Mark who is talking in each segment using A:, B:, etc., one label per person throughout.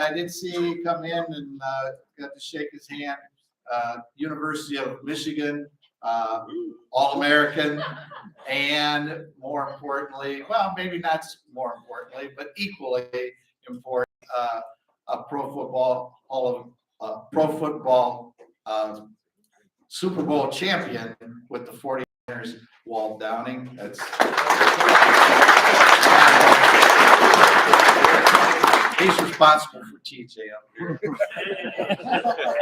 A: I did see he come in and got to shake his hand. University of Michigan, All-American, and more importantly, well, maybe not more importantly, but equally important, a Pro Football Super Bowl champion with the 49ers, Walt Downing. He's responsible for TJ up here.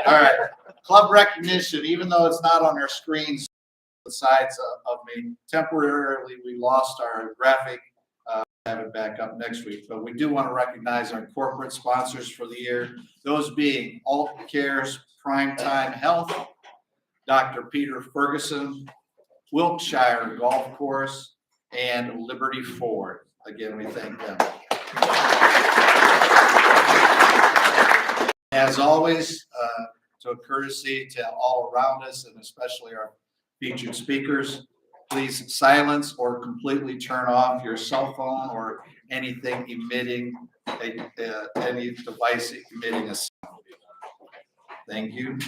A: All right, club recognition, even though it's not on our screens, the sides of me, temporarily we lost our graphic. Have it back up next week, but we do want to recognize our corporate sponsors for the year, those being Aultcare's Primetime Health, Dr. Peter Ferguson, Wilkshire Golf Course, and Liberty Ford. Again, we thank them. As always, to a courtesy to all around us, and especially our featured speakers, please silence or completely turn off your cell phone or anything emitting any device emitting a sound. Thank you.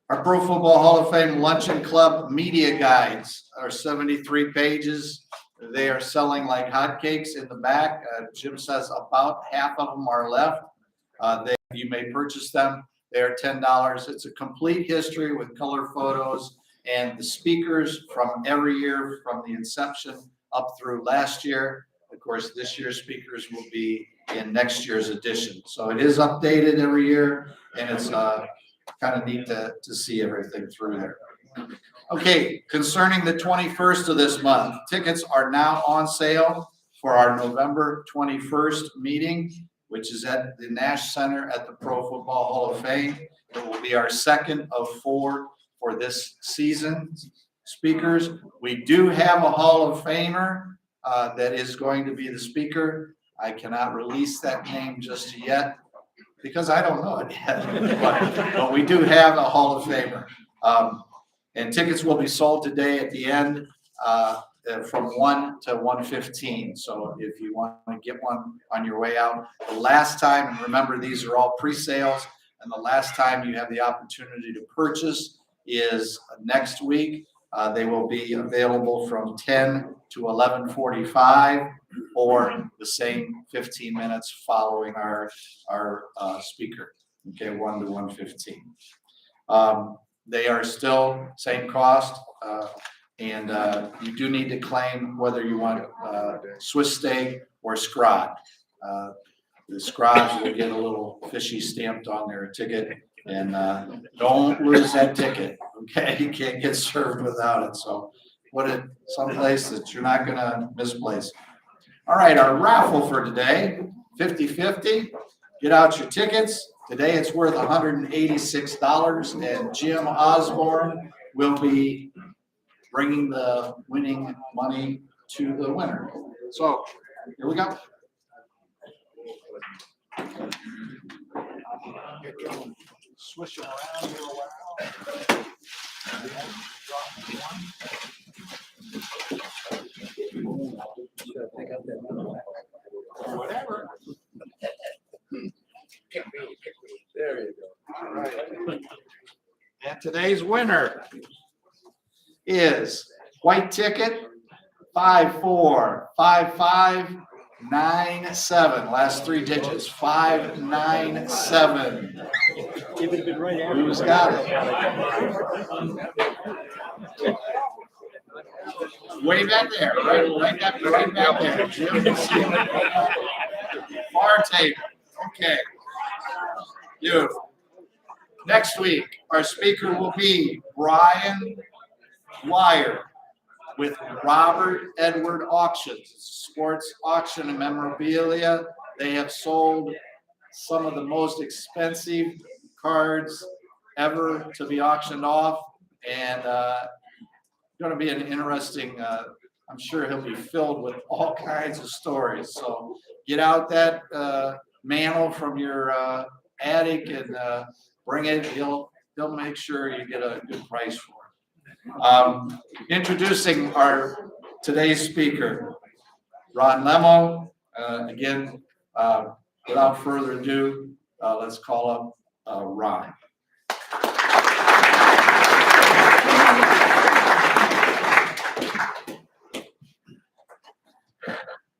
A: Our Pro Football Hall of Fame Luncheon Club media guides are 73 pages. They are selling like hotcakes in the back. Jim says about half of them are left. You may purchase them. They are $10. It's a complete history with color photos and the speakers from every year from the inception up through last year. Of course, this year's speakers will be in next year's edition. So it is updated every year, and it's kind of neat to see everything through there. Okay, concerning the 21st of this month, tickets are now on sale for our November 21st meeting, which is at the Nash Center at the Pro Football Hall of Fame. It will be our second of 4 for this season. Speakers, we do have a Hall of Famer that is going to be the speaker. I cannot release that name just yet because I don't know it yet, but we do have a Hall of Famer. And tickets will be sold today at the end from 1 to 1:15. So if you want to get one on your way out, the last time, and remember these are all pre-sales, and the last time you have the opportunity to purchase is next week. They will be available from 10 to 11:45 or the same 15 minutes following our speaker. Okay, 1 to 1:15. They are still same cost, and you do need to claim whether you want Swiss steak or scrod. The scrods will get a little fishy stamped on their ticket, and don't lose that ticket. Okay, you can't get served without it. So put it someplace that you're not gonna misplace. All right, our raffle for today, 50/50. Get out your tickets. Today it's worth $186, and Jim Osborne will be bringing the winning money to the winner. So here we go. Swish them around here a while. Whatever. There you go. All right. And today's winner is white ticket 545597. Last 3 digits 597. Who's got it? Way back there, right back there. Jim, far table. Okay. Beautiful. Next week, our speaker will be Brian Wire with Robert Edward Auctions, sports auction and memorabilia. They have sold some of the most expensive cards ever to be auctioned off, and going to be an interesting, I'm sure he'll be filled with all kinds of stories. So get out that mantle from your attic and bring it. He'll make sure you get a good price for it. Introducing today's speaker, Ron Lemo. Again, without further ado, let's call up Ron.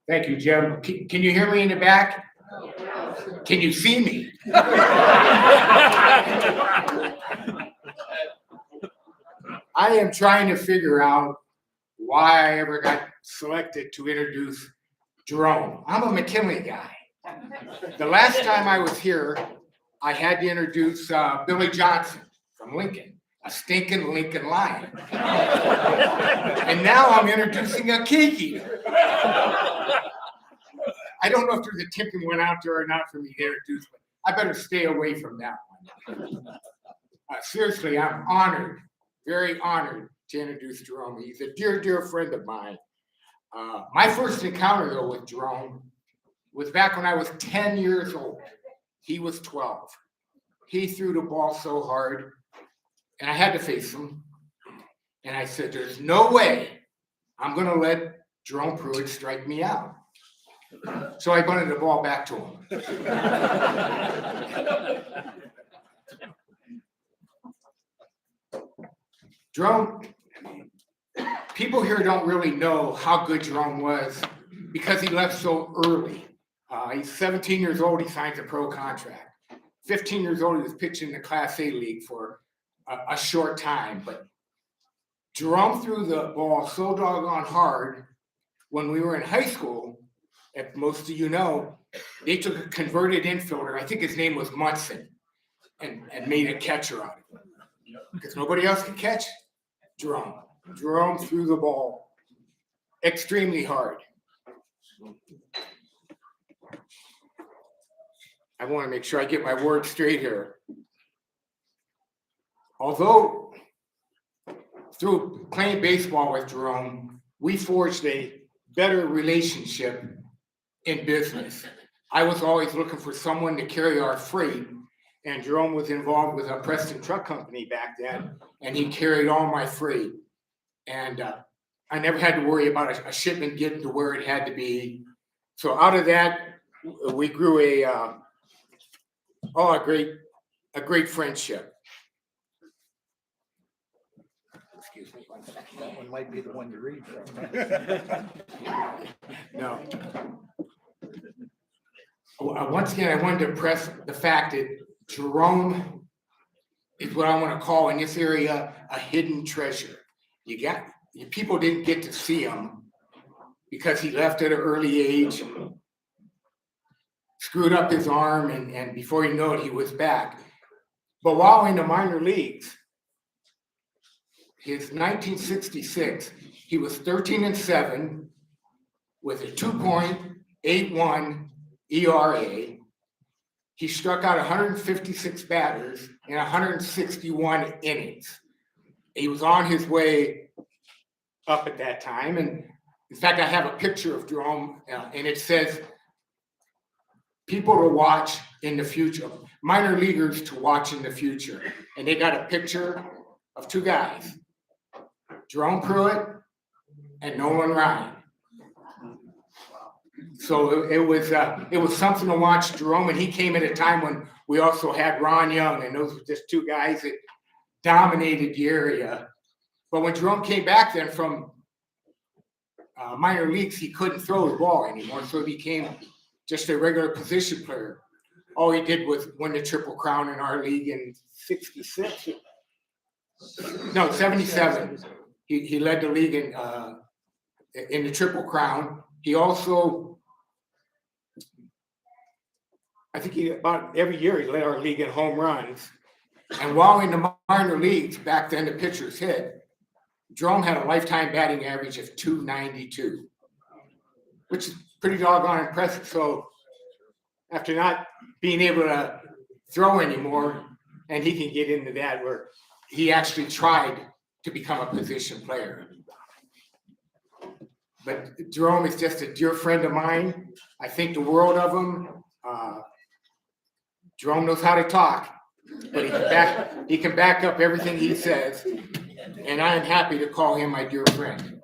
B: Thank you, Jim. Can you hear me in the back? Can you see me? I am trying to figure out why I ever got selected to introduce Jerome. I'm a McKinley guy. The last time I was here, I had to introduce Billy Johnson from Lincoln, a stinking Lincoln lion. And now I'm introducing a kiki. I don't know if the tipping went out there or not for me to introduce, but I better stay away from that one. Seriously, I'm honored, very honored to introduce Jerome. He's a dear, dear friend of mine. My first encounter, though, with Jerome was back when I was 10 years old. He was 12. He threw the ball so hard, and I had to face him. And I said, there's no way I'm going to let Jerome Pruett strike me out. So I bunted the ball back to him. Jerome, people here don't really know how good Jerome was because he left so early. He's 17 years old, he signs a pro contract. 15 years old, he was pitching in the Class A league for a short time. But Jerome threw the ball so doggone hard when we were in high school. If most of you know, they took a converted infielder, I think his name was Munson, and made a catcher out of him. Because nobody else could catch Jerome. Jerome threw the ball extremely hard. I want to make sure I get my words straight here. Although through playing baseball with Jerome, we forged a better relationship in business. I was always looking for someone to carry our freight, and Jerome was involved with a Preston Truck Company back then, and he carried all my freight. And I never had to worry about a shipment getting to where it had to be. So out of that, we grew a great friendship. Excuse me.
C: That one might be the one to read from.
B: No. Once again, I wanted to press the fact that Jerome is what I want to call in this area a hidden treasure. People didn't get to see him because he left at an early age, screwed up his arm, and before you know it, he was back. But while in the minor leagues, his 1966, he was 13-7 with a 2.81 ERA. He struck out 156 batters in 161 innings. He was on his way up at that time. And in fact, I have a picture of Jerome, and it says, people to watch in the future, minor leaguers to watch in the future. And they got a picture of two guys, Jerome Pruett and Nolan Ryan. So it was something to watch Jerome, and he came at a time when we also had Ron Young, and those were just two guys that dominated the area. But when Jerome came back then from minor leagues, he couldn't throw the ball anymore, so he became just a regular position player. All he did was win the Triple Crown in our league in 77. He led the league in the Triple Crown. He also, I think about every year he led our league in home runs. And while in the minor leagues, back then the pitchers hit, Jerome had a lifetime batting average of .292, which is pretty doggone impressive. So after not being able to throw anymore, and he can get into that, where he actually tried to become a position player. But Jerome is just a dear friend of mine. I think the world of him. Jerome knows how to talk, but he can back up everything he says. And I am happy to call him my dear friend,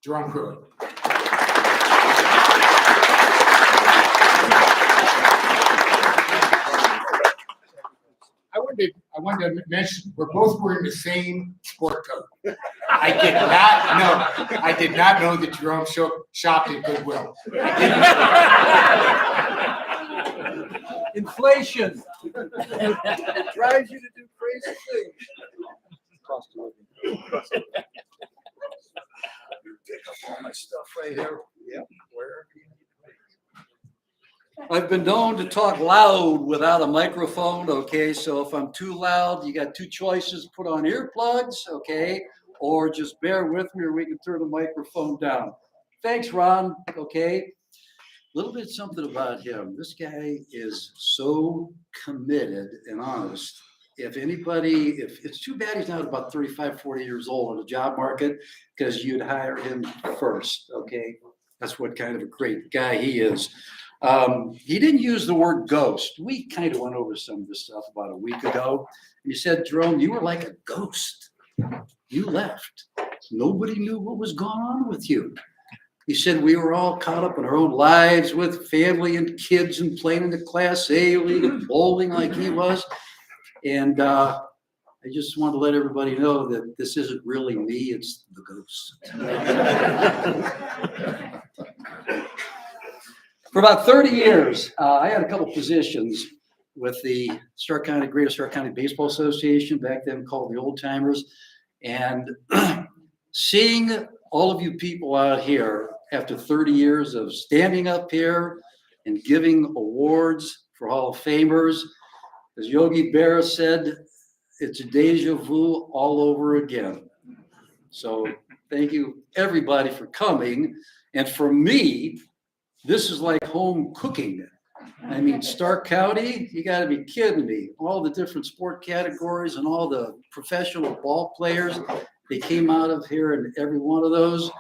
B: Jerome Pruett. wanted to mention, we're both wearing the same sport coat. I did not know that Jerome shopped at Goodwill.
C: Inflation. It drives you to do crazy things. Cost of living. Pick up all my stuff right here. Yep. Wherever you need to be. I've been known to talk loud without a microphone, okay? So if I'm too loud, you got two choices, put on earplugs, okay? Or just bear with me or we can turn the microphone down. Thanks, Ron, okay? A little bit something about him. This guy is so committed and honest. If it's too bad he's not about 35, 40 years old in the job market, because you'd hire him first, okay? That's what kind of a great guy he is. He didn't use the word ghost. We kind of went over some of this stuff about a week ago. He said, Jerome, you were like a ghost. You left. Nobody knew what was going on with you. He said we were all caught up in our own lives with family and kids and playing in the Class A league and bowling like he was. And I just want to let everybody know that this isn't really me, it's the ghost. For about 30 years, I had a couple positions with the Greater Stark County Baseball Association, back then called the Old Timers. And seeing all of you people out here after 30 years of standing up here and giving awards for Hall of Famers, as Yogi Berra said, it's a deja vu all over again. So thank you everybody for coming. And for me, this is like home cooking. I mean, Stark County, you got to be kidding me. All the different sport categories and all the professional ball players, they came out of here in every one of those.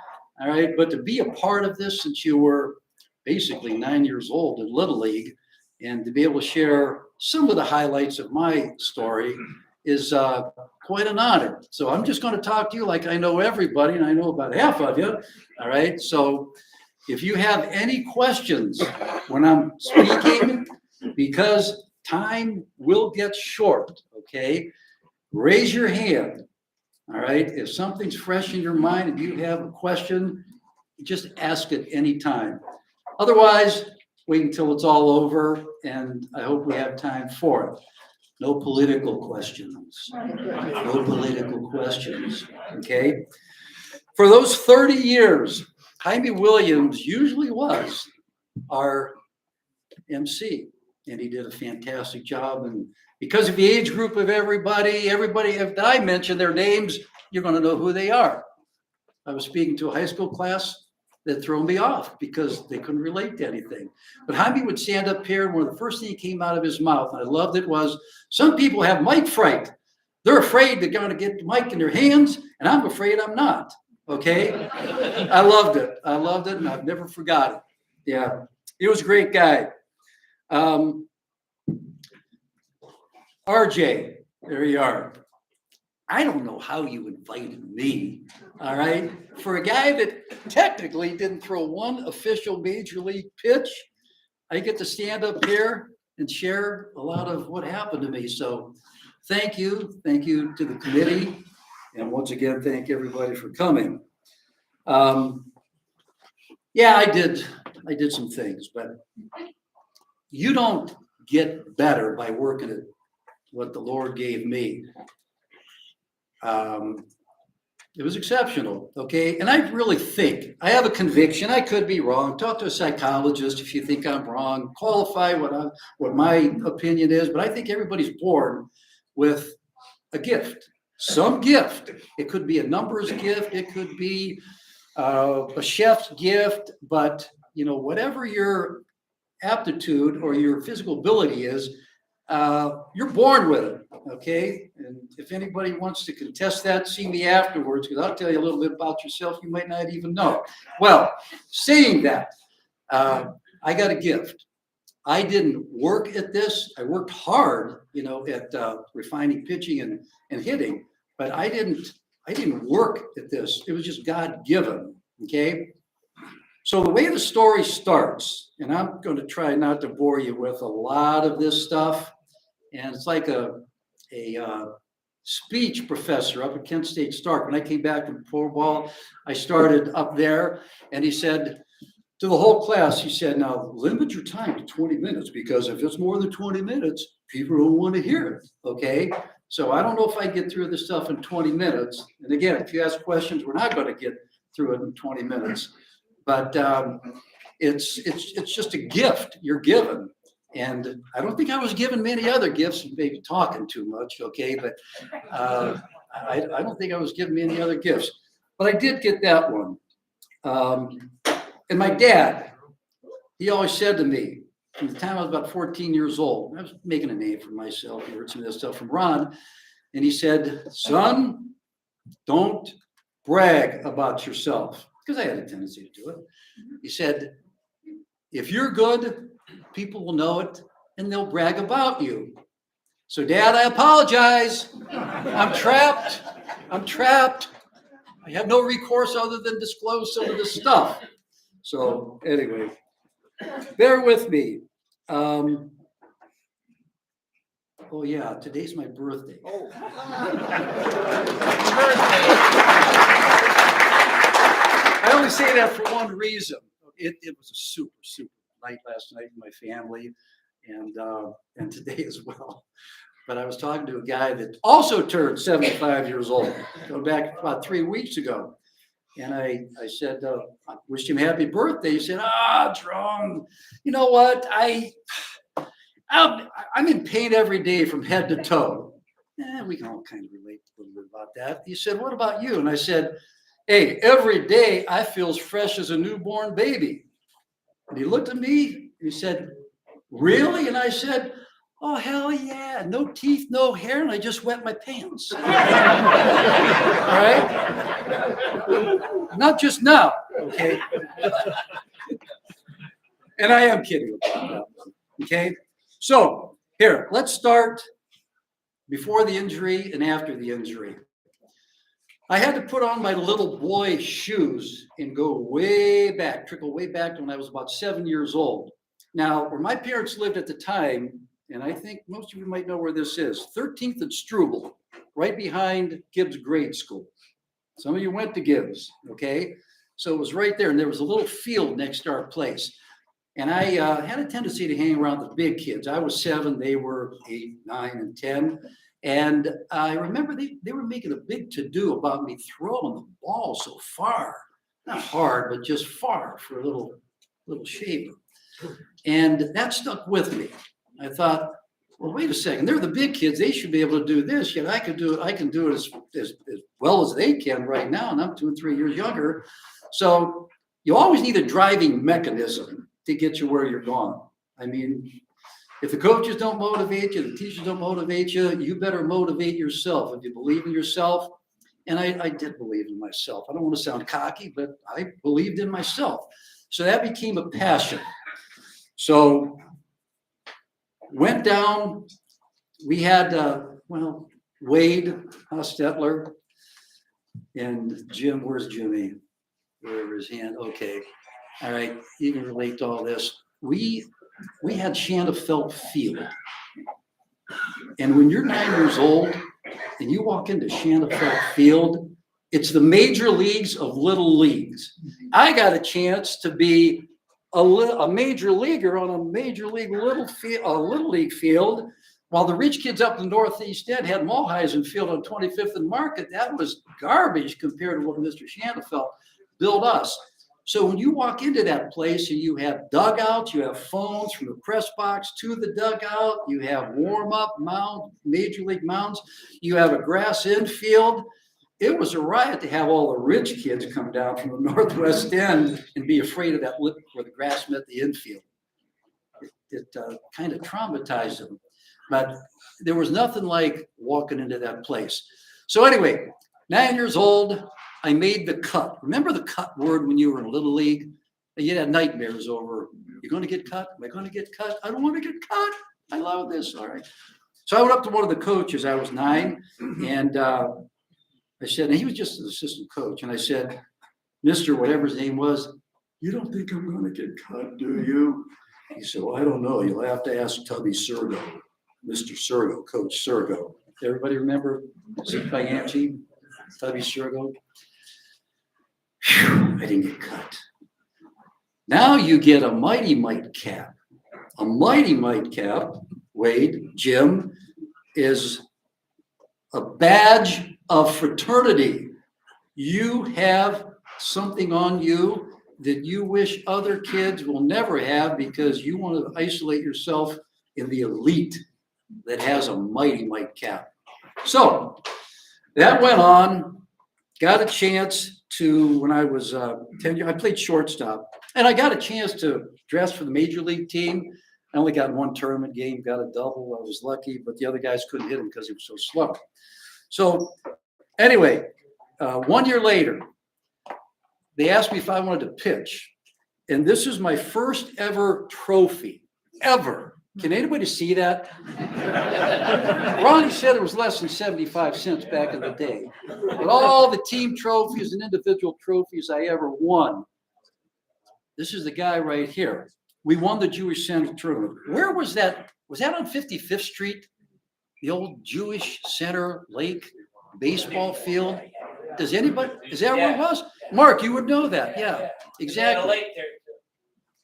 C: All right. But to be a part of this since you were basically 9 years old in Little League and to be able to share some of the highlights of my story is quite an honor. So I'm just going to talk to you like I know everybody, and I know about half of you. All right. So if you have any questions when I'm speaking, because time will get short, okay, raise your hand. All right. If something's fresh in your mind and you have a question, just ask it anytime. Otherwise, wait until it's all over, and I hope we have time for it. No political questions. No political questions. Okay. For those 30 years, Jaime Williams usually was our MC, and he did a fantastic job. And because of the age group of everybody, if I mention their names, you're going to know who they are. I was speaking to a high school class that threw me off because they couldn't relate to anything. But Jaime would stand up here, and one of the first things that came out of his mouth, and I loved it, was, some people have mic fright. They're afraid they're going to get the mic in their hands, and I'm afraid I'm not. Okay? I loved it, and I've never forgot it. Yeah, he was a great guy. RJ, there you are. I don't know how you invited me, all right? For a guy that technically didn't throw one official major league pitch, I get to stand up here and share a lot of what happened to me. So thank you to the committee. And once again, thank everybody for coming. Yeah, I did some things, but you don't get better by working at what the Lord gave me. It was exceptional, okay? And I really think, I have a conviction, I could be wrong. Talk to a psychologist if you think I'm wrong. Qualify what my opinion is, but I think everybody's born with a gift, some gift. It could be a numbers gift, it could be a chef's gift, but you know, whatever your aptitude or your physical ability is, you're born with it, okay? And if anybody wants to contest that, see me afterwards, because I'll tell you a little bit about yourself you might not even know. Well, saying that, I got a gift. I didn't work at this. I worked hard, you know, at refining pitching and hitting, but I didn't work at this. It was just God-given, okay? So the way the story starts, and I'm going to try not to bore you with a lot of this stuff, and it's like a a speech professor up at Kent State Stark. When I came back from pro ball, I started up there, and he said to the whole class, he said, now limit your time to 20 minutes, because if it's more than 20 minutes, people don't want to hear it, okay? So I don't know if I get through this stuff in 20 minutes. And again, if you ask questions, we're not going to get through it in 20 minutes. But it's just a gift you're given. And I don't think I was given many other gifts, maybe talking too much, okay? But I don't think I was given many other gifts. But I did get that one. And my dad, he always said to me, from the time I was about 14 years old, I was making a name for myself. He heard some of this stuff from Ron. And he said, son, don't brag about yourself. Because I had a tendency to do it. He said, if you're good, people will know it and they'll brag about you. So Dad, I apologize. I'm trapped. I have no recourse other than disclose some of this stuff. So anyway, bear with me. Oh yeah, today's my birthday.
B: Oh.
C: I only say that for one reason. It was a super night last night with my family, and today as well. But I was talking to a guy that also turned 75 years old, going back about 3 weeks ago. And I said, I wished him happy birthday. He said, Jerome, you know what? I'm in pain every day from head to toe. We can all kind of relate a little bit about that. He said, what about you? And I said, hey, every day I feel as fresh as a newborn baby. And he looked at me and he said, really? And I said, oh, hell yeah. No teeth, no hair, and I just wet my pants. All right? Not just now, okay? And I am kidding about that one, okay? So here, let's start before the injury and after the injury. I had to put on my little boy shoes and go way back, trickle way back to when I was about 7 years old. Now, where my parents lived at the time, and I think most of you might know where this is, 13th and Struble, right behind Gibbs Grade School. Some of you went to Gibbs, okay? So it was right there, and there was a little field next to our place. And I had a tendency to hang around the big kids. I was 7, they were 8, 9, and 10. And I remember they were making a big to-do about me throwing the ball so far. Not hard, but just far for a little shaver. And that stuck with me. I thought, well, wait a second. They're the big kids. They should be able to do this. Yet I can do it as well as they can right now. And I'm 2 and 3 years younger. So you always need a driving mechanism to get you where you're going. I mean, if the coaches don't motivate you, the teachers don't motivate you, you better motivate yourself. If you believe in yourself, and I did believe in myself. I don't want to sound cocky, but I believed in myself. So that became a passion. So went down. We had, Wade Hostetler and Jim. Where's Jimmy? Wherever his hand. Okay. All right. You can relate to all this. We had Shanafelt Field. And when you're 9 years old and you walk into Shanafelt Field, it's the major leagues of little leagues. I got a chance to be a major leaguer on a major league little league field, while the rich kids up in the Northeast End had Mulheisen Field on 25th and Market. That was garbage compared to what Mr. Shanafelt built us. So when you walk into that place and you have dugouts, you have phones from the press box to the dugout, you have warm-up mound, major league mounds, you have a grass infield. It was a riot to have all the rich kids come down from the Northwest End and be afraid of that lip where the grass met the infield. It kind of traumatized them. But there was nothing like walking into that place. So anyway, 9 years old, I made the cut. Remember the cut word when you were in Little League? You had nightmares over, you're going to get cut? Am I going to get cut? I don't want to get cut. I love this. All right. So I went up to one of the coaches. I was 9. And I said, and he was just an assistant coach. And I said, Mr. whatever his name was, you don't think I'm going to get cut, do you? He said, well, I don't know. You'll have to ask Tubby Sergo, Mr. Sergo, Coach Sergo. Everybody remember Zeke Bianchi, Tubby Shergo? Phew, I didn't get cut. Now you get a Mighty Mite cap. A Mighty Mite cap, Wade, Jim, is a badge of fraternity. You have something on you that you wish other kids will never have because you want to isolate yourself in the elite that has a Mighty Mite cap. So that went on, got a chance to, when I was 10 years, I played shortstop, and I got a chance to dress for the major league team. I only got one tournament game, got a double. I was lucky, but the other guys couldn't hit him because he was so slow. So anyway, 1 year later, they asked me if I wanted to pitch. And this is my first ever trophy, ever. Can anybody see that? Ronnie said it was less than 75 cents back in the day. But all the team trophies and individual trophies I ever won. This is the guy right here. We won the Jewish Center tournament. Where was that? Was that on 55th Street? The old Jewish Center Lake baseball field? Does anybody, is that where it was? Mark, you would know that. Yeah, exactly.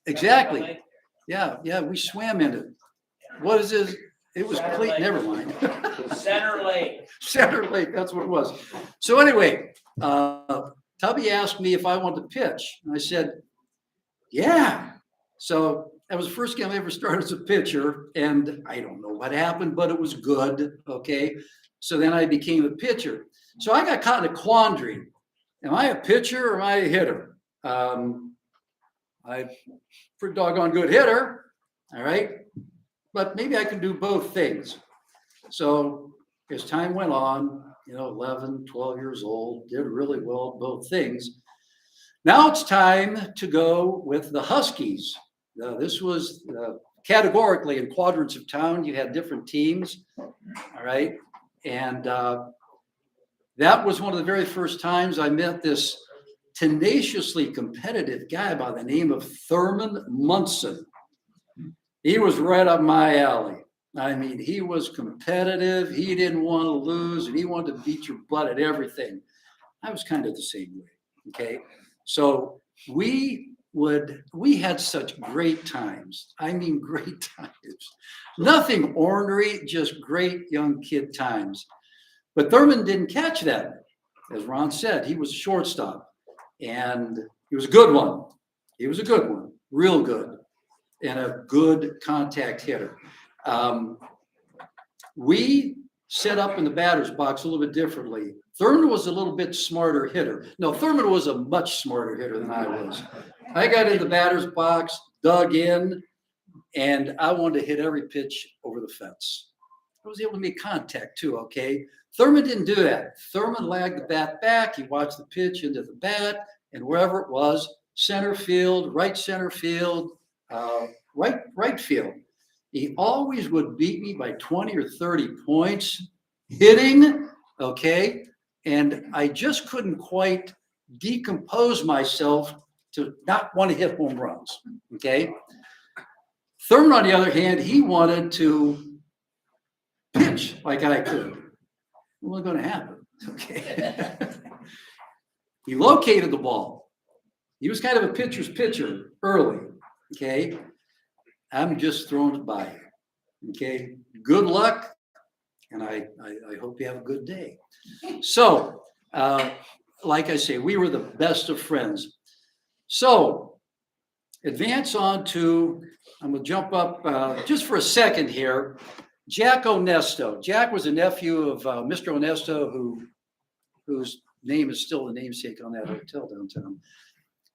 C: Exactly. Yeah, we swam in it. What is this? It was complete, never mind.
D: Center Lake.
C: Center Lake, that's what it was. So anyway, Tubby asked me if I wanted to pitch. And I said, yeah. So that was the first game I ever started as a pitcher. And I don't know what happened, but it was good. Okay. So then I became a pitcher. So I got caught in a quandary. Am I a pitcher or am I a hitter? I'm a pretty doggone good hitter. All right. But maybe I can do both things. So as time went on, 11, 12 years old, did really well at both things. Now it's time to go with the Huskies. This was categorically in quadrants of town. You had different teams. All right. And that was one of the very first times I met this tenaciously competitive guy by the name of Thurman Munson. He was right up my alley. I mean, he was competitive. He didn't want to lose, and he wanted to beat your butt at everything. I was kind of the same way. Okay. So we had such great times. I mean, great times. Nothing ornery, just great young kid times. But Thurman didn't catch that. As Ron said, he was a shortstop, and he was a good one. He was a good one, real good, and a good contact hitter. We set up in the batter's box a little bit differently. Thurman was a little bit smarter hitter. No, Thurman was a much smarter hitter than I was. I got in the batter's box, dug in, and I wanted to hit every pitch over the fence. I was able to make contact too, okay? Thurman didn't do that. Thurman lagged the bat back. He watched the pitch into the bat, and wherever it was, center field, right center field, right field. He always would beat me by 20 or 30 points hitting, okay? And I just couldn't quite decompose myself to not want to hit home runs, okay? Thurman, on the other hand, he wanted to pitch like I could. It wasn't going to happen, okay? He located the ball. He was kind of a pitcher's pitcher early, okay? I'm just throwing it by you, okay? Good luck, and I hope you have a good day. So, like I say, we were the best of friends. So, advance on to, I'm going to jump up just for a second here. Jack Onesto. Jack was a nephew of Mr. Onesto, whose name is still the namesake on that hotel downtown.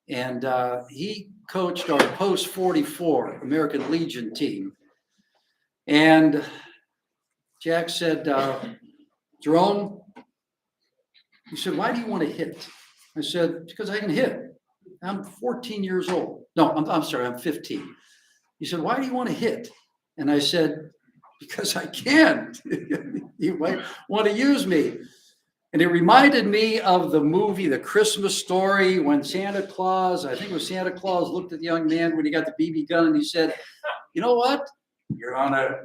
C: And he coached our post 44 American Legion team. And Jack said, Jerome, he said, why do you want to hit? I said, because I can hit. I'm 14 years old. No, I'm sorry, I'm 15. He said, why do you want to hit? And I said, because I can. You might want to use me. And it reminded me of the movie, The Christmas Story, when Santa Claus, I think it was Santa Claus, looked at the young man when he got the BB gun and he said, you know what? You're gonna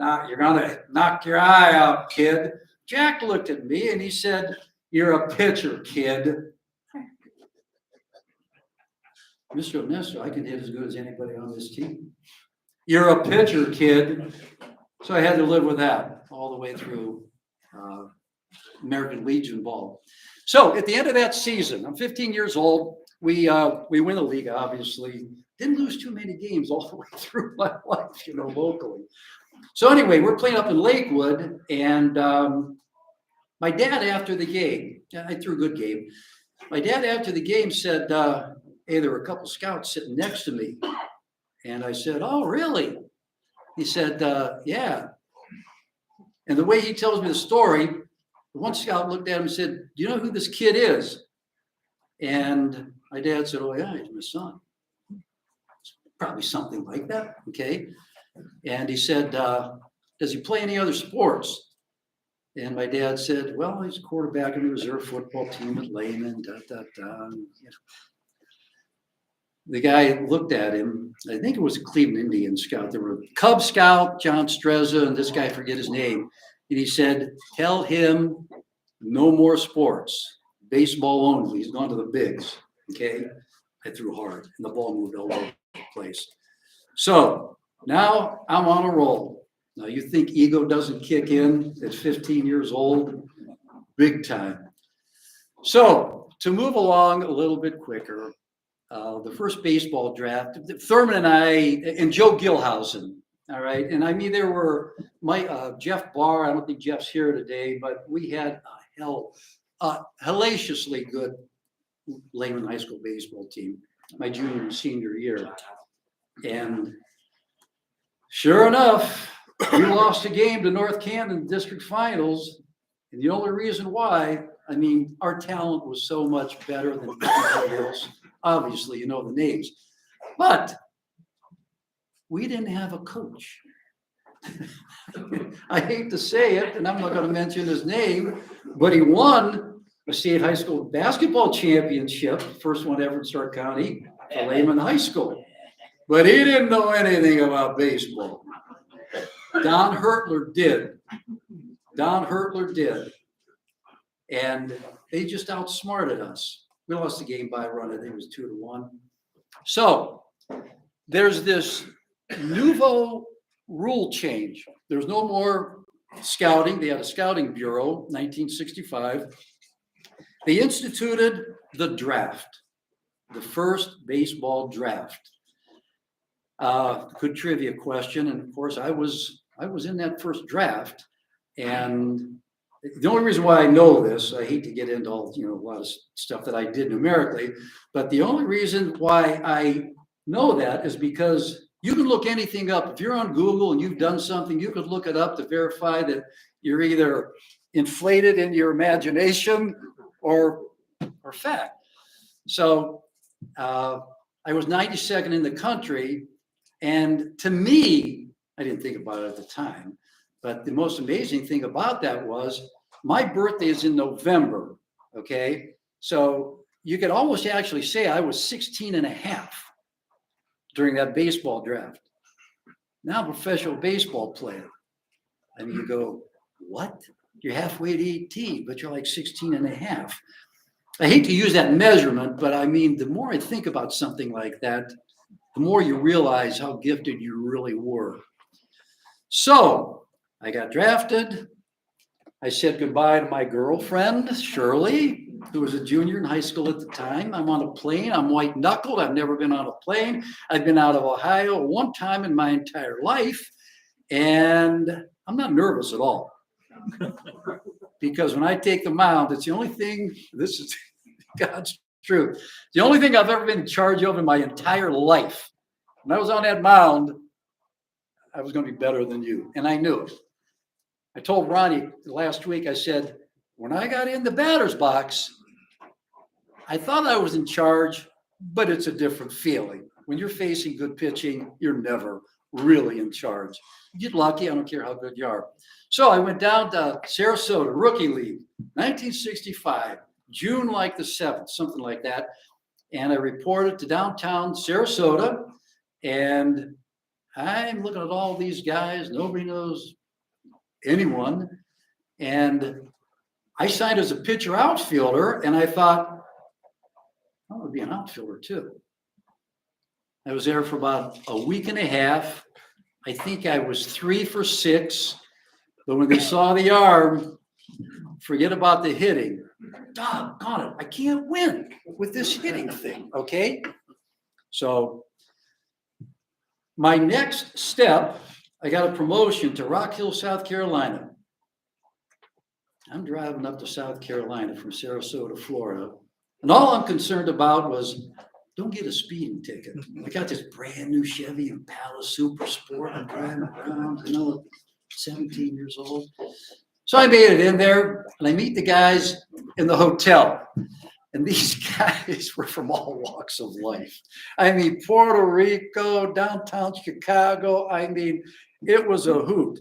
C: knock your eye out, kid. Jack looked at me and he said, "You're a pitcher, kid." Mr. Ernesto, I can hit as good as anybody on this team. "You're a pitcher, kid." So I had to live with that all the way through American Legion ball. So at the end of that season, I'm 15 years old. We win the league, obviously. Didn't lose too many games all the way through my life, locally. So anyway, we're playing up in Lakewood, and my dad after the game, I threw a good game. My dad after the game said, "Hey, there were a couple scouts sitting next to me." And I said, "Oh, really?" He said, "Yeah." And the way he tells me the story, the one scout looked at him and said, "Do you know who this kid is?" And my dad said, "Oh, yeah, he's my son." Probably something like that, okay? And he said, "Does he play any other sports?" And my dad said, "Well, he's a quarterback in the reserve football team at Lehman, The guy looked at him. I think it was a Cleveland Indian scout. There were Cub Scout, John Strezza, and this guy, I forget his name. And he said, "Tell him no more sports, baseball only. He's gone to the bigs." Okay? I threw hard, and the ball moved all over the place. So now I'm on a roll. Now you think ego doesn't kick in at 15 years old? Big time. So to move along a little bit quicker, the first baseball draft, Thurman and I, and Joe Gilhausen, all right? And I mean, there were Jeff Barr, I don't think Jeff's here today, but we had a hellaciously good Lehman High School baseball team, my junior and senior year. And sure enough, we lost a game to North Canton district finals. And the only reason why, I mean, our talent was so much better than everybody else. Obviously, you know the names. But we didn't have a coach. I hate to say it, and I'm not going to mention his name, but he won a state high school basketball championship, first one ever in Stark County, for Lehman High School. But he didn't know anything about baseball. Don Hertler did. And they just outsmarted us. We lost the game by a run. I think it was 2-1. So there's this nouveau rule change. There's no more scouting. They had a scouting bureau, 1965. They instituted the draft, the first baseball draft. Good trivia question. And of course, I was in that first draft. And the only reason why I know this, I hate to get into all, a lot of stuff that I did numerically, but the only reason why I know that is because you can look anything up. If you're on Google and you've done something, you could look it up to verify that you're either inflated in your imagination or fact. So I was 92nd in the country. And to me, I didn't think about it at the time, but the most amazing thing about that was my birthday is in November, okay? So you could almost actually say I was 16 and a half during that baseball draft. Now I'm a professional baseball player. And you go, what? You're halfway to 18, but you're like 16 and a half. I hate to use that measurement, but I mean, the more I think about something like that, the more you realize how gifted you really were. So I got drafted. I said goodbye to my girlfriend, Shirley, who was a junior in high school at the time. I'm on a plane. I'm white knuckled. I've never been on a plane. I've been out of Ohio one time in my entire life. And I'm not nervous at all. Because when I take the mound, it's the only thing, this is God's truth. The only thing I've ever been in charge of in my entire life. When I was on that mound, I was going to be better than you. And I knew it. I told Ronnie last week, I said, when I got in the batter's box, I thought I was in charge, but it's a different feeling. When you're facing good pitching, you're never really in charge. You get lucky, I don't care how good you are. So I went down to Sarasota, Rookie League, 1965, June like the 7th, something like that. And I reported to downtown Sarasota, and I'm looking at all these guys. Nobody knows anyone. And I signed as a pitcher outfielder, and I thought, I want to be an outfielder too. I was there for about a week and a half. I think I was 3 for 6, but when they saw the arm, forget about the hitting. Doggone it, I can't win with this hitting thing, okay? So my next step, I got a promotion to Rock Hill, South Carolina. I'm driving up to South Carolina from Sarasota, Florida, and all I'm concerned about was don't get a speeding ticket. I got this brand new Chevy Impala Super Sport. I'm driving around, 17 years old. So I made it in there, and I meet the guys in the hotel. And these guys were from all walks of life. I mean, Puerto Rico, downtown Chicago. I mean, it was a hoot.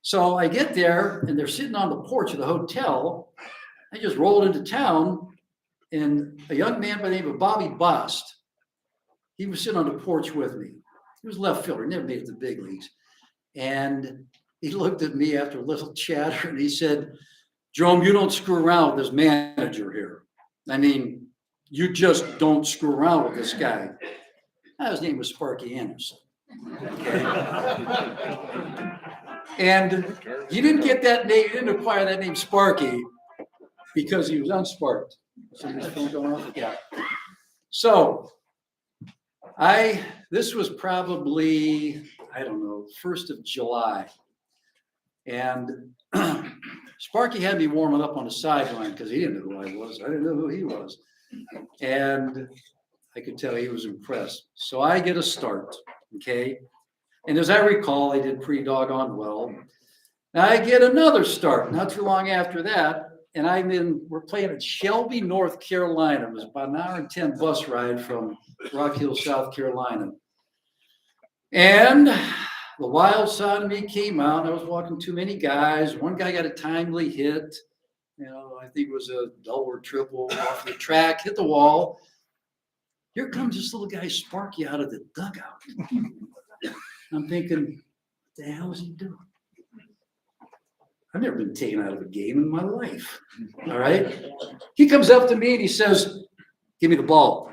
C: So I get there, and they're sitting on the porch of the hotel. I just rolled into town, and a young man by the name of Bobby Bost, he was sitting on the porch with me. He was left fielder, never made it to the big leagues. And he looked at me after a little chatter, and he said, Jerome, you don't screw around with this manager here. I mean, you just don't screw around with this guy. His name was Sparky Anderson. Okay. And he didn't get that name, he didn't acquire that name Sparky because he was unsparked. Somebody's phone going off? Yeah. So this was probably, I don't know, 1st of July. And Sparky had me warming up on the sideline because he didn't know who I was. I didn't know who he was. And I could tell he was impressed. So I get a start, okay? And as I recall, I did pretty doggone well. Now I get another start, not too long after that, and we're playing at Shelby, North Carolina. It was about an hour and 10 bus ride from Rock Hill, South Carolina. And the wild side of me came out. I was walking too many guys. One guy got a timely hit. I think it was a double or triple off the track, hit the wall. Here comes this little guy, Sparky, out of the dugout. I'm thinking, what the hell is he doing? I've never been taken out of a game in my life. All right. He comes up to me and he says, give me the ball.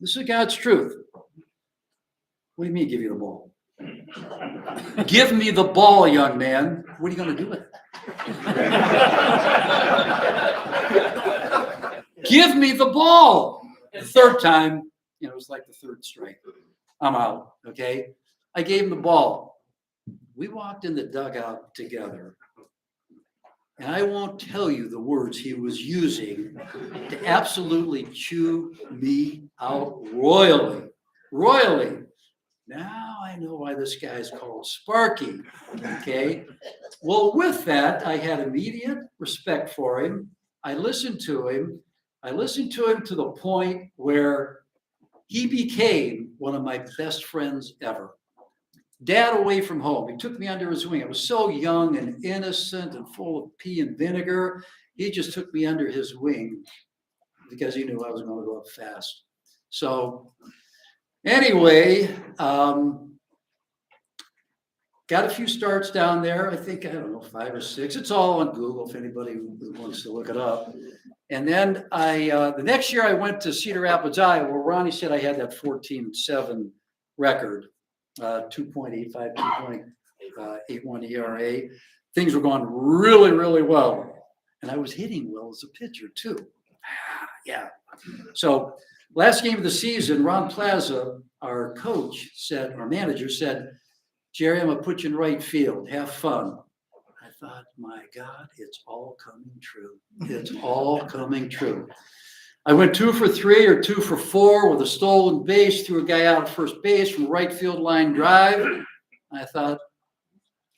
C: This is God's truth. What do you mean, give you the ball? Give me the ball, young man. What are you going to do with it? Give me the ball. The third time, it was like the third strike. I'm out. Okay. I gave him the ball. We walked in the dugout together. And I won't tell you the words he was using to absolutely chew me out royally. Royally. Now I know why this guy's called Sparky. Okay. Well, with that, I had immediate respect for him. I listened to him. I listened to him to the point where he became one of my best friends ever. Dad away from home. He took me under his wing. I was so young and innocent and full of pea and vinegar. He just took me under his wing because he knew I was going to go up fast. So anyway, got a few starts down there. I think, 5 or 6. It's all on Google if anybody wants to look it up. And then the next year I went to Cedar Rapids, Iowa, where Ronnie said I had that 14-7 record, 2.85, 2.81 ERA. Things were going really, really well. And I was hitting well as a pitcher too. Yeah. So last game of the season, Ron Plaza, our manager said, Jerry, I'm going to put you in right field. Have fun. I thought, my God, it's all coming true. It's all coming true. I went 2 for 3 or 2 for 4 with a stolen base, threw a guy out at first base from right field line drive. I thought,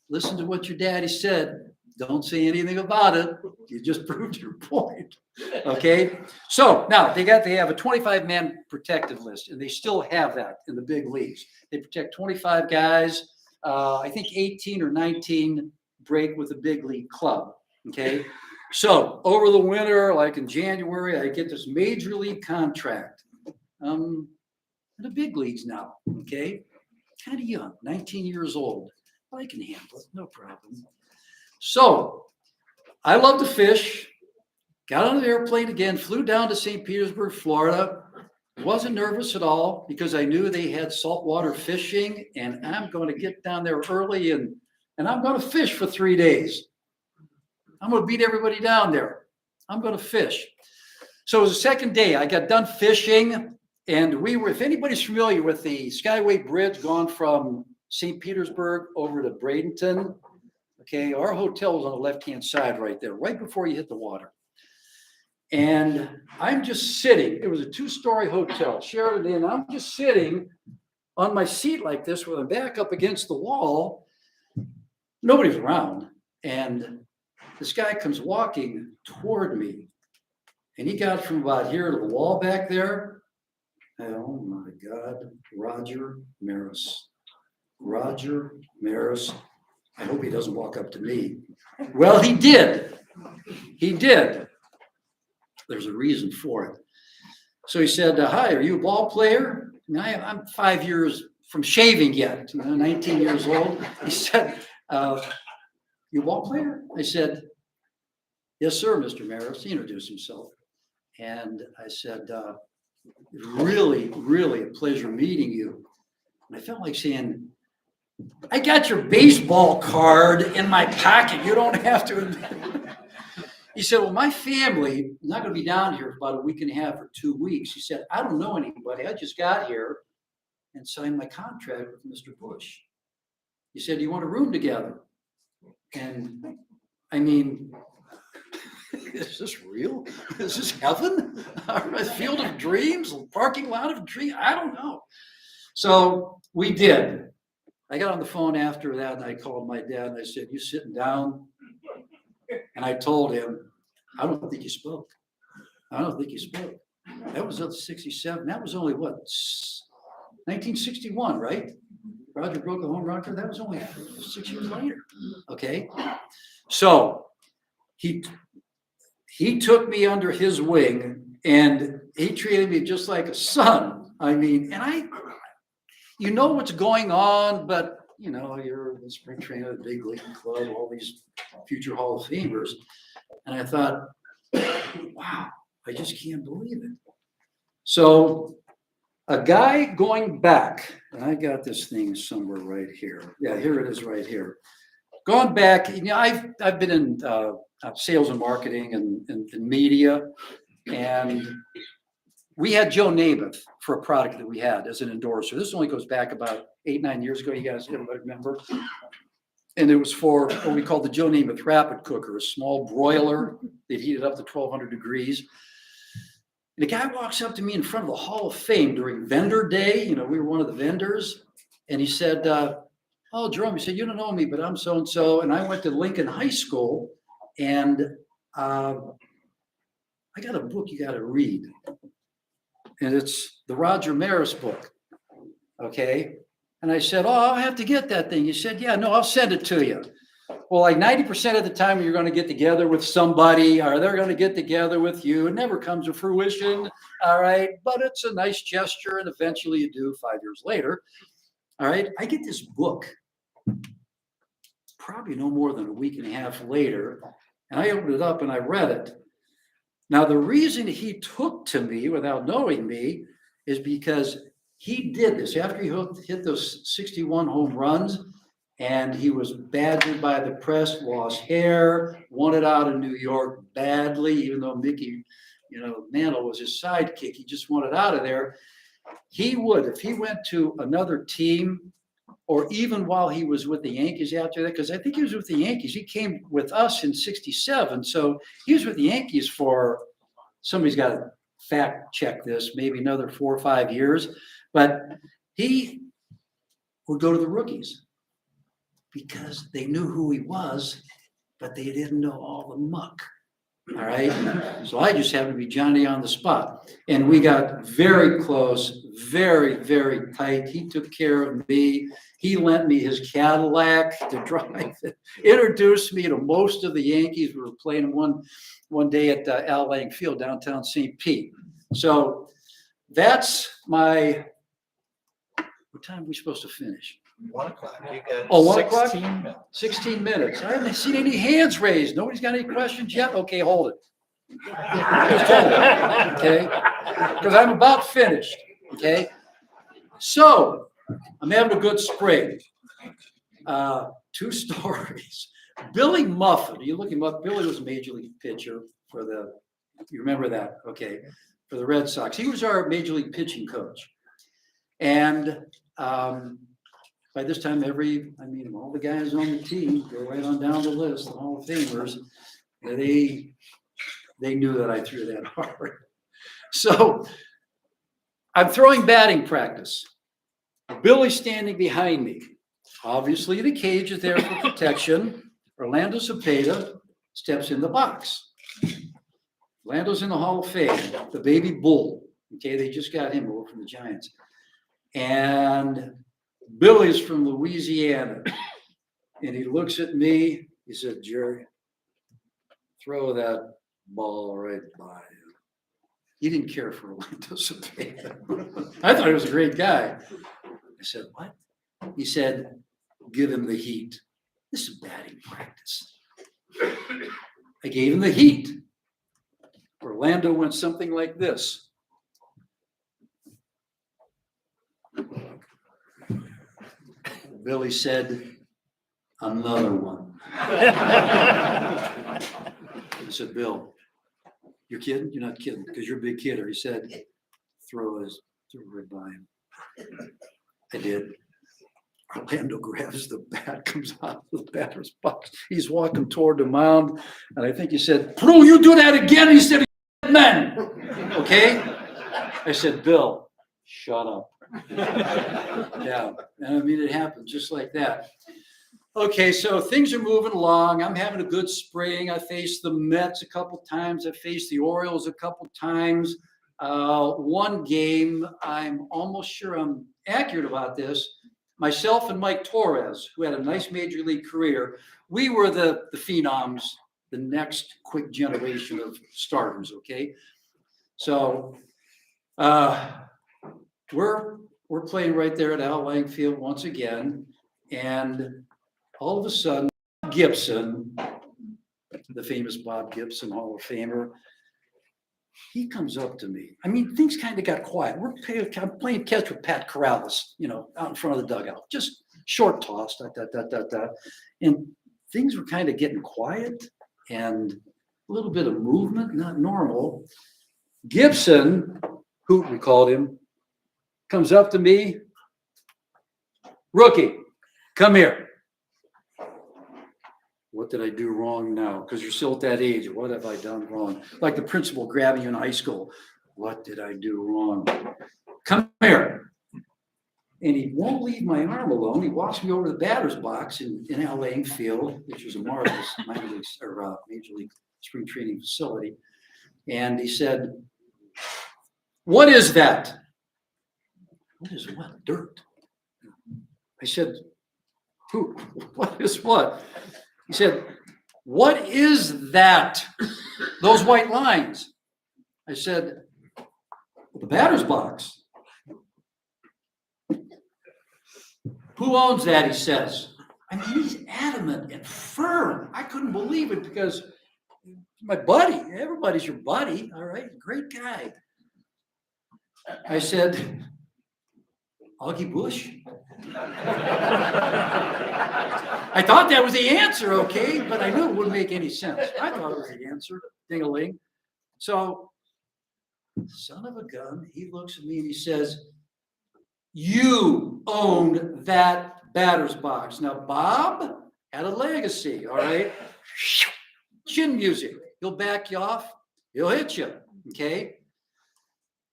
C: listen to what your daddy said. Don't say anything about it. You just proved your point. Okay. So now they have a 25-man protected list, and they still have that in the big leagues. They protect 25 guys. I think 18 or 19 break with a big league club. Okay. So over the winter, like in January, I get this major league contract. In the big leagues now. Okay. Kind of young, 19 years old. I can handle it. No problem. So I love to fish. Got on the airplane again, flew down to St. Petersburg, Florida. Wasn't nervous at all because I knew they had saltwater fishing, and I'm going to get down there early and I'm going to fish for 3 days. I'm going to beat everybody down there. I'm going to fish. So it was the second day. I got done fishing, and we were, if anybody's familiar with the Skyway Bridge going from St. Petersburg over to Bradenton, okay, our hotel was on the left-hand side right there, right before you hit the water. And I'm just sitting, it was a 2-story hotel, Sheraton Inn. I'm just sitting on my seat like this with my back up against the wall. Nobody's around. And this guy comes walking toward me. And he got from about here to the wall back there. Oh my God, Roger Maris. Roger Maris. I hope he doesn't walk up to me. Well, he did. He did. There's a reason for it. So he said, hi, are you a ball player? And I'm 5 years from shaving yet, 19 years old. He said, you a ball player? I said, yes, sir, Mr. Maris. He introduced himself. And I said, really, really a pleasure meeting you. And I felt like saying, I got your baseball card in my pocket. You don't have to. He said, well, my family is not going to be down here for about a week and a half or 2 weeks. He said, I don't know anybody. I just got here and signed my contract with Mr. Bush. He said, do you want a room together? And I mean, is this real? Is this heaven? A field of dreams? A parking lot of dreams? I don't know. So we did. I got on the phone after that and I called my dad and I said, you sitting down? And I told him, I don't think you spoke. I don't think you spoke. That was up 67. That was only what? 1961, right? Roger broke the home run record. That was only 6 years later. Okay. So he took me under his wing and he treated me just like a son. I mean, and you know what's going on, but you know, you're the spring trainer of the big league club, all these future Hall of Famers. And I thought, wow, I just can't believe it. So a guy going back, and I got this thing somewhere right here. Yeah, here it is right here. Going back, you know, I've been in sales and marketing and media, and we had Joe Namath for a product that we had as an endorser. This only goes back about 8-9 years ago. You guys, everybody remember? And it was for what we call the Joe Namath Rapid Cooker, a small broiler that heated up to 1,200 degrees. And the guy walks up to me in front of the Hall of Fame during vendor day. You know, we were one of the vendors. And he said, oh, Jerome, he said, you don't know me, but I'm so-and-so. And I went to Lincoln High School, and I got a book you got to read. And it's the Roger Maris book. Okay. And I said, oh, I'll have to get that thing. He said, yeah, no, I'll send it to you. Well, like 90% of the time you're going to get together with somebody or they're going to get together with you. It never comes to fruition. All right. But it's a nice gesture. And eventually you do 5 years later. All right. I get this book probably no more than a week and a half later. And I opened it up and I read it. Now, the reason he took to me without knowing me is because he did this after he hit those 61 home runs, and he was badgered by the press, lost hair, wanted out of New York badly, even though Mickey, Mantle was his sidekick. He just wanted out of there. He would, if he went to another team, or even while he was with the Yankees after that, because I think he was with the Yankees. He came with us in 67. So he was with the Yankees for, somebody's got to fact check this, maybe another 4 or 5 years. But he would go to the rookies because they knew who he was, but they didn't know all the muck. All right. So I just happened to be Johnny on the spot. And we got very close, very, very tight. He took care of me. He lent me his Cadillac to drive. Introduced me to most of the Yankees. We were playing one day at Al Lang Field, downtown St. Pete. So that's my, what time are we supposed to finish?
A: 1 o'clock. You got
C: Oh, 1 o'clock?
A: 16 minutes.
C: 16 minutes. I haven't seen any hands raised. Nobody's got any questions yet? Okay, hold it. Just hold it, okay? Because I'm about finished, okay? So, I'm having a good spring. 2 stories. Billy Muffin, you look him up, Billy was a major league pitcher for you remember that, okay, for the Red Sox. He was our major league pitching coach. And by this time, all the guys on the team, go right on down the list, the Hall of Famers, they knew that I threw that hard. So I'm throwing batting practice. Billy's standing behind me. Obviously, the cage is there for protection. Orlando Cepeda steps in the box. Orlando's in the Hall of Fame, the baby bull. Okay, they just got him over from the Giants. And Billy's from Louisiana. And he looks at me. He said, Jerry, throw that ball right by him. He didn't care for Orlando Cepeda. I thought he was a great guy. I said, what? He said, give him the heat. This is batting practice. I gave him the heat. Orlando went something like this. Billy said, another one. I said, Bill, you're kidding? You're not kidding, because you're a big kidder. He said, throw right by him. I did. Orlando grabs the bat, comes out of the batter's box. He's walking toward the mound, and I think he said, Pruett, you do that again? He said, men. Okay? I said, Bill, shut up. Yeah, and it happened just like that. Okay, so things are moving along. I'm having a good spring. I faced the Mets a couple times. I faced the Orioles a couple times. One game, I'm almost sure I'm accurate about this. Myself and Mike Torres, who had a nice major league career, we were the phenoms, the next quick generation of starters, okay? So we're playing right there at Al Lang Field once again, and all of a sudden, Gibson, the famous Bob Gibson Hall of Famer, he comes up to me. Things kind of got quiet. I'm playing catch with Pat Corrales, out in front of the dugout. Just short toss, and things were kind of getting quiet and a little bit of movement, not normal. Gibson, who we called him, comes up to me. Rookie, come here. What did I do wrong now? Because you're still at that age. What have I done wrong? Like the principal grabbing you in high school. What did I do wrong? Come here. And he won't leave my arm alone. He walks me over to the batter's box in Al Lang Field, which was a marvelous major league spring training facility. And he said, what is that? What is what? Dirt. I said, who? What is what? He said, what is that? Those white lines. I said, the batter's box. Who owns that? He says. He's adamant and firm. I couldn't believe it because my buddy, everybody's your buddy, all right? Great guy. I said, Augie Bush. I thought that was the answer, okay, but I knew it wouldn't make any sense. I thought it was the answer, ding-a-ling. So, son of a gun, he looks at me and he says, you owned that batter's box. Now, Bob had a legacy, all right? Chin music. He'll back you off. He'll hit you, okay?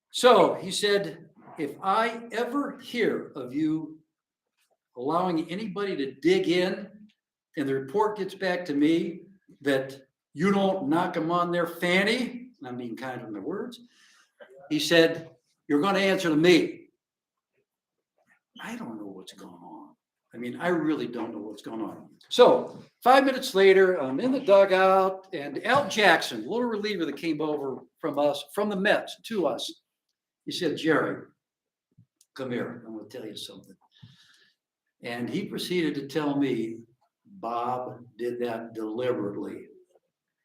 C: So, he said, if I ever hear of you allowing anybody to dig in and the report gets back to me that you don't knock them on their fanny, I mean kind of in the words, he said, you're going to answer to me. I don't know what's going on. I really don't know what's going on. So 5 minutes later, I'm in the dugout and Al Jackson, little reliever that came over from the Mets to us. He said, Jerry, come here. I'm going to tell you something. And he proceeded to tell me Bob did that deliberately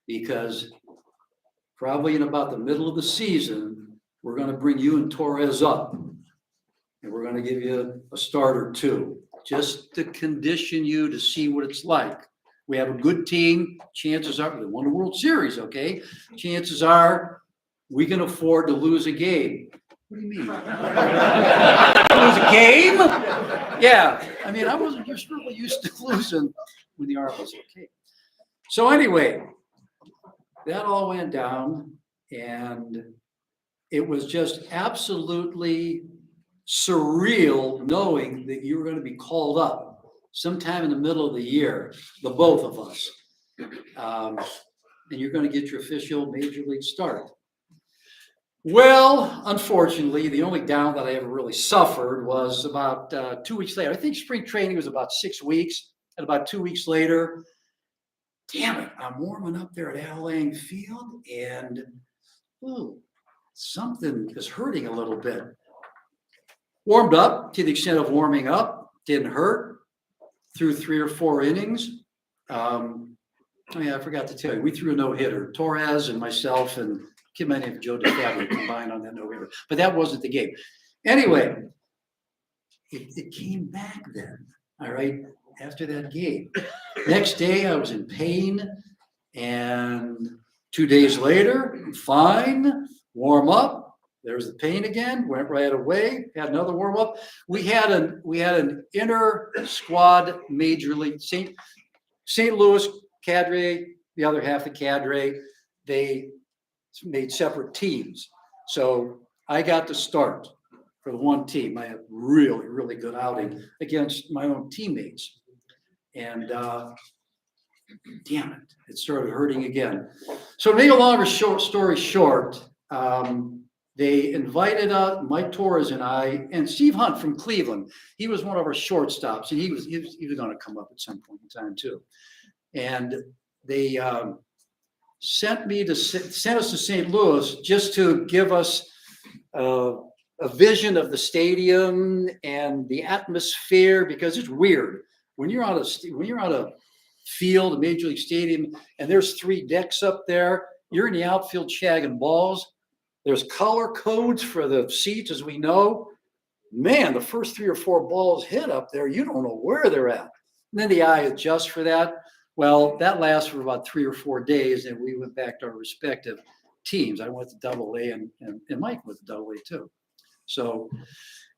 C: because probably in about the middle of the season, we're going to bring you and Torres up. And we're going to give you a start or two just to condition you to see what it's like. We have a good team. Chances are we won the World Series, okay? Chances are we can afford to lose a game. What do you mean? Lose a game? Yeah. I mean, I wasn't just really used to losing when the arm was okay. So anyway, that all went down, and it was just absolutely surreal knowing that you were going to be called up sometime in the middle of the year, the both of us. And you're going to get your official major league start. Well, unfortunately, the only down that I ever really suffered was about 2 weeks later. I think spring training was about 6 weeks. And about 2 weeks later, damn it, I'm warming up there at Al Lang Field, and something is hurting a little bit. Warmed up to the extent of warming up, didn't hurt. Threw 3 or 4 innings. Oh yeah, I forgot to tell you, we threw a no-hitter. Torres and myself and kid by the name of Joe DeFabio combined on that no-hitter. But that wasn't the game. Anyway, it came back then, all right, after that game. Next day, I was in pain, and 2 days later, fine, warm up. There's the pain again, went right away, had another warm up. We had an inter squad major league, St. Louis cadre, the other half the cadre, they made separate teams. So I got to start for the one team. I had really, really good outing against my own teammates. And damn it, it started hurting again. So to make a longer story short, they invited Mike Torres and I, and Steve Hunt from Cleveland. He was one of our shortstops, and he was going to come up at some point in time too. And they sent us to St. Louis just to give us a vision of the stadium and the atmosphere, because it's weird when you're on a field, a major league stadium, and there's 3 decks up there. You're in the outfield shagging balls. There's color codes for the seats, as we know. Man, the first 3 or 4 balls hit up there, you don't know where they're at. And then the eye adjusts for that. Well, that lasts for about 3 or 4 days, and we went back to our respective teams. I went to Double-A, and Mike went to Double-A too. So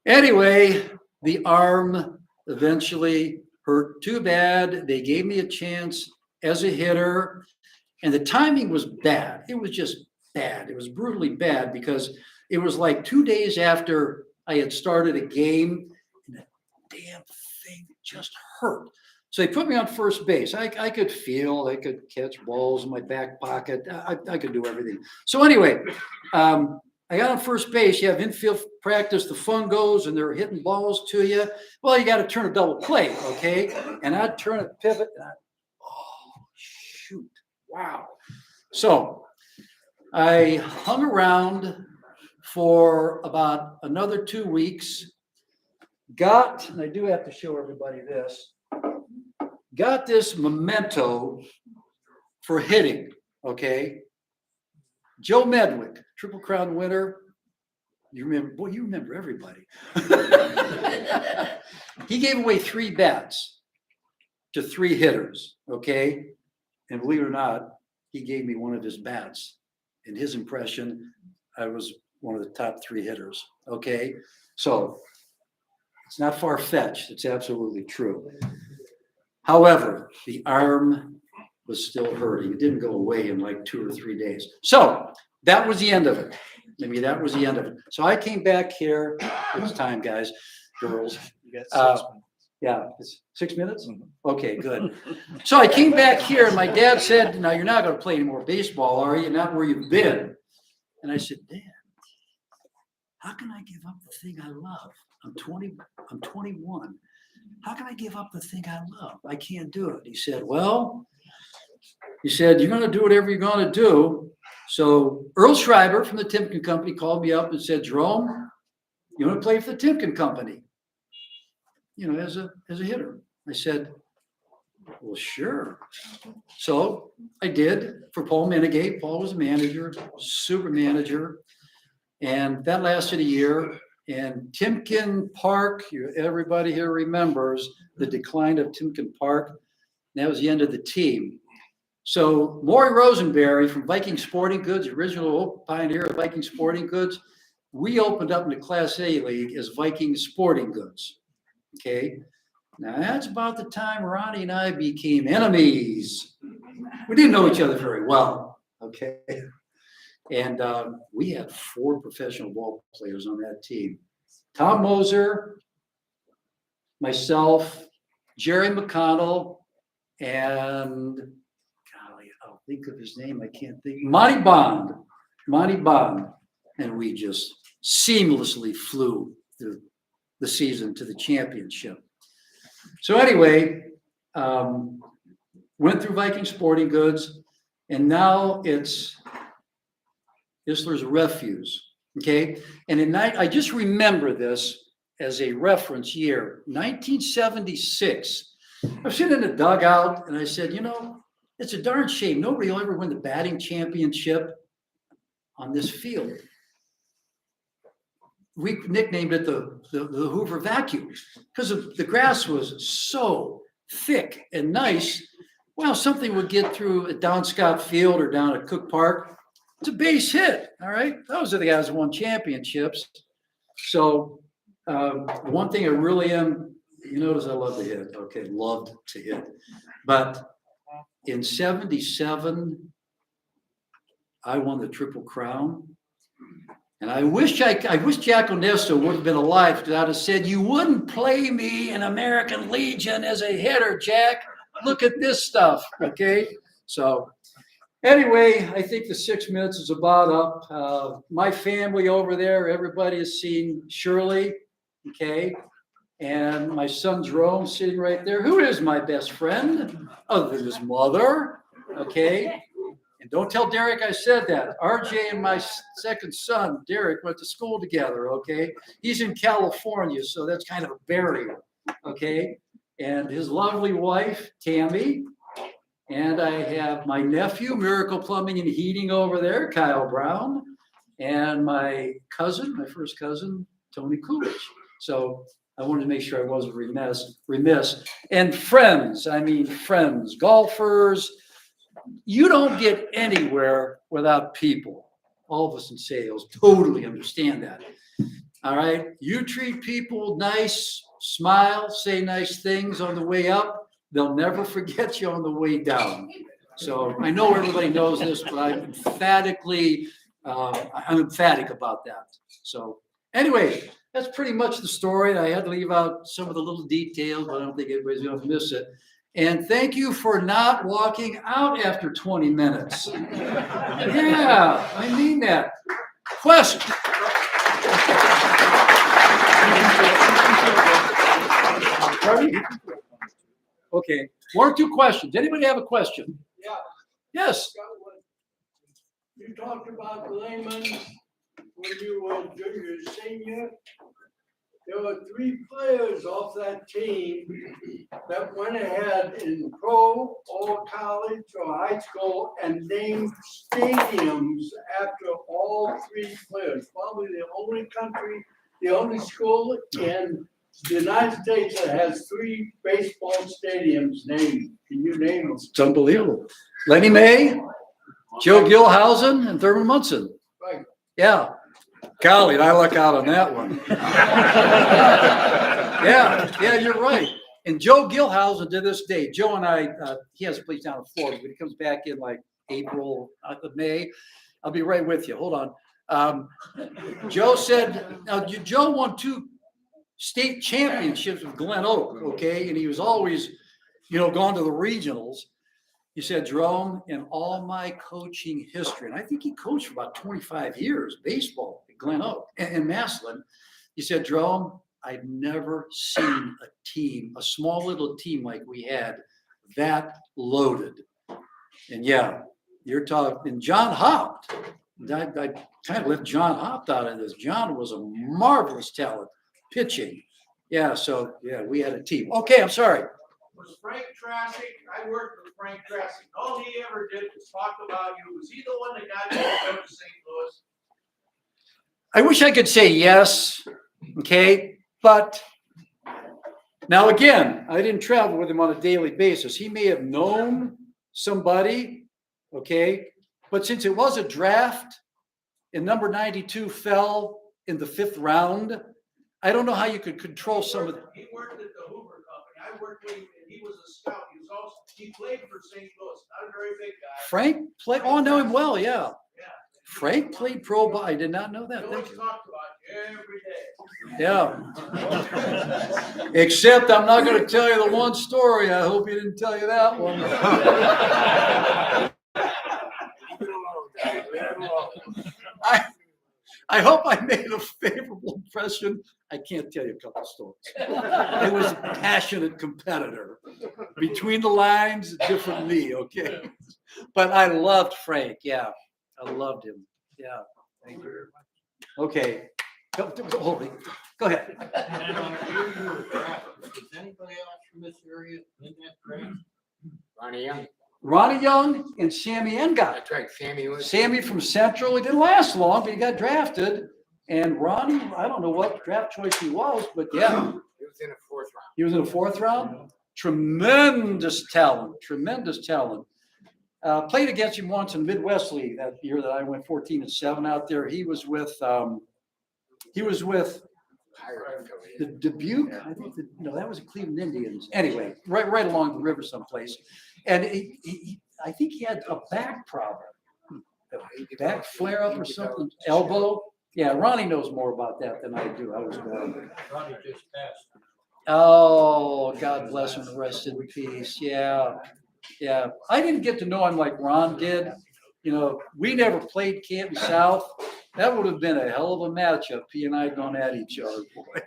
C: anyway, the arm eventually hurt too bad. They gave me a chance as a hitter, and the timing was bad. It was just bad. It was brutally bad because it was like 2 days after I had started a game, and the damn thing just hurt. So they put me on first base. I could feel, I could catch balls in my back pocket. I could do everything. So anyway, I got on first base. You have infield practice, the fun goes, and they're hitting balls to you. Well, you got to turn a double play, okay? And I'd turn a pivot, and shoot, wow. So I hung around for about another 2 weeks, and I do have to show everybody this, got this memento for hitting, okay? Joe Medwick, Triple Crown winner. You remember everybody. He gave away 3 bats to 3 hitters, okay? And believe it or not, he gave me one of his bats. In his impression, I was one of the top 3 hitters, okay? So it's not far-fetched. It's absolutely true. However, the arm was still hurting. It didn't go away in like 2 or 3 days. So that was the end of it. That was the end of it. So I came back here. It's time, guys, girls.
E: You got 6 minutes.
C: Yeah, it's 6 minutes? Okay, good. So I came back here, and my dad said, "Now you're not going to play any more baseball, are you? Not where you've been." And I said, "Dad, how can I give up the thing I love? I'm 21. How can I give up the thing I love? I can't do it." He said, "Well," he said, "you're going to do whatever you're going to do." So Earl Schreiber from the Timken Company called me up and said, "Jerome, you want to play for the Timken Company?" as a hitter? I said, well, sure. So I did for Paul Menegate. Paul was a manager, super manager. And that lasted a year. And Timken Park, everybody here remembers the decline of Timken Park. That was the end of the team. So Maury Rosenberry from Viking Sporting Goods, original pioneer of Viking Sporting Goods, we opened up in the Class A League as Viking Sporting Goods. Okay. Now that's about the time Ronnie and I became enemies. We didn't know each other very well. Okay. And we had 4 professional ball players on that team. Tom Moser, myself, Jerry McConnell, and golly, I'll think of his name. I can't think. Monty Bond. And we just seamlessly flew through the season to the championship. So anyway, went through Viking Sporting Goods, and now it's Isler's Refuse. Okay. And I just remember this as a reference year, 1976. I was sitting in the dugout and I said, it's a darn shame. Nobody will ever win the batting championship on this field. We nicknamed it the Hoover Vacuum because the grass was so thick and nice. Well, something would get through at Downscott Field or down at Cook Park. It's a base hit. All right. Those are the guys who won championships. So one thing I really am, you notice I love to hit. Okay. Loved to hit. But in 77, I won the Triple Crown. And I wish Jack Onesto would have been alive because I'd have said, you wouldn't play me in American Legion as a hitter, Jack. Look at this stuff. Okay. So anyway, I think the 6 minutes is about up. My family over there, everybody has seen Shirley. Okay. And my son Jerome sitting right there, who is my best friend other than his mother. Okay. And don't tell Derek I said that. RJ and my second son, Derek, went to school together, okay? He's in California, so that's kind of a barrier, okay? And his lovely wife, Tammy. And I have my nephew, Miracle Plumbing and Heating over there, Kyle Brown. And my cousin, my first cousin, Tony Coolidge. So I wanted to make sure I wasn't remiss. And friends, golfers. You don't get anywhere without people. All of us in sales totally understand that. All right. You treat people nice, smile, say nice things on the way up. They'll never forget you on the way down. So I know everybody knows this, but I'm emphatic about that. So anyway, that's pretty much the story. I had to leave out some of the little details, but I don't think anybody's going to miss it. And thank you for not walking out after 20 minutes. Yeah, I mean that. Question. Okay, 1 or 2 questions. Anybody have a question?
D: Yeah.
C: Yes.
D: You talked about Lehman when you were junior, senior. There were 3 players off that team that went ahead in pro or college or high school and named stadiums after all 3 players. Probably the only country, the only school in the United States that has 3 baseball stadiums named. Can you name them?
C: It's unbelievable. Lenny May, Joe Gilhousen, and Thurman Munson.
D: Right.
C: Yeah. Golly, I luck out on that one. Yeah, you're right. And Joe Gilhousen to this day, Joe and I, he has a place down in Florida, but he comes back in like April, May. I'll be right with you. Hold on. Joe said, now Joe won 2 state championships with Glen Oak, okay? And he was always, gone to the regionals. He said, Jerome, in all my coaching history, and I think he coached for about 25 years, baseball at Glen Oak and Massillon. He said, Jerome, I've never seen a team, a small little team like we had, that loaded. And yeah, you're talking, and John Hopt. I kind of left John Hopt out of this. John was a marvelous talent pitching. Yeah, so, yeah, we had a team. Okay, I'm sorry.
E: Was Frank Trassick, I worked with Frank Trassick, all he ever did was talk about you, was he the one that got you to go to St. Louis?
C: I wish I could say yes, okay, but now again, I didn't travel with him on a daily basis. He may have known somebody, okay, but since it was a draft and number 92 fell in the 5th round, I don't know how you could control some of.
E: He worked at the Hoover Company, I worked with him, and he was a scout, he played for St. Louis, not a very big guy.
C: Frank played. Oh, I know him well. Yeah,
E: Yeah.
C: Frank played pro ball. I did not know that.
E: He
C: Thank
E: always
C: you.
E: talked about you every day.
C: Yeah. Except I'm not going to tell you the one story. I hope he didn't tell you that one. I hope I made a favorable impression. I can't tell you a couple stories. It was a passionate competitor. Between the lines, different me, okay? But I loved Frank, yeah. I loved him, yeah. Thank you very much. Okay, hold it. Go ahead.
F: And on the year you were drafted, was anybody else from this area in that draft?
B: Ronnie Young.
C: Ronnie Young and Sammy Engott.
B: That's right, Sammy was.
C: Sammy from Central, he didn't last long, but he got drafted. And Ronnie, I don't know what draft choice he was, but yeah.
B: He was in the 4th round.
C: He was in the 4th round. Tremendous talent, tremendous talent. Played against him once in Midwest League that year that I went 14-7 out there. He was with the Dubuque. I think that was the Cleveland Indians. Anyway, right along the river someplace. And I think he had a back problem, back flare up or something, elbow. Yeah, Ronnie knows more about that than I do. I was born.
F: Ronnie just passed.
C: Oh, God bless him, rest in peace. Yeah. Yeah. I didn't get to know him like Ron did. You know, we never played Canton South. That would have been a hell of a matchup. He and I going at each other, boy.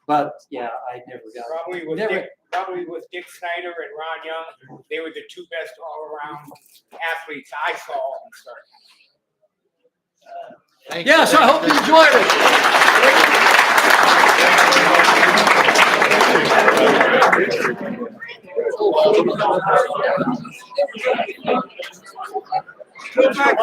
C: But yeah, I never got
B: Probably with Dick Snyder and Ron Young, they were the 2 best all-around athletes I saw on start.
C: Yes, I hope you enjoyed it.
B: Go back,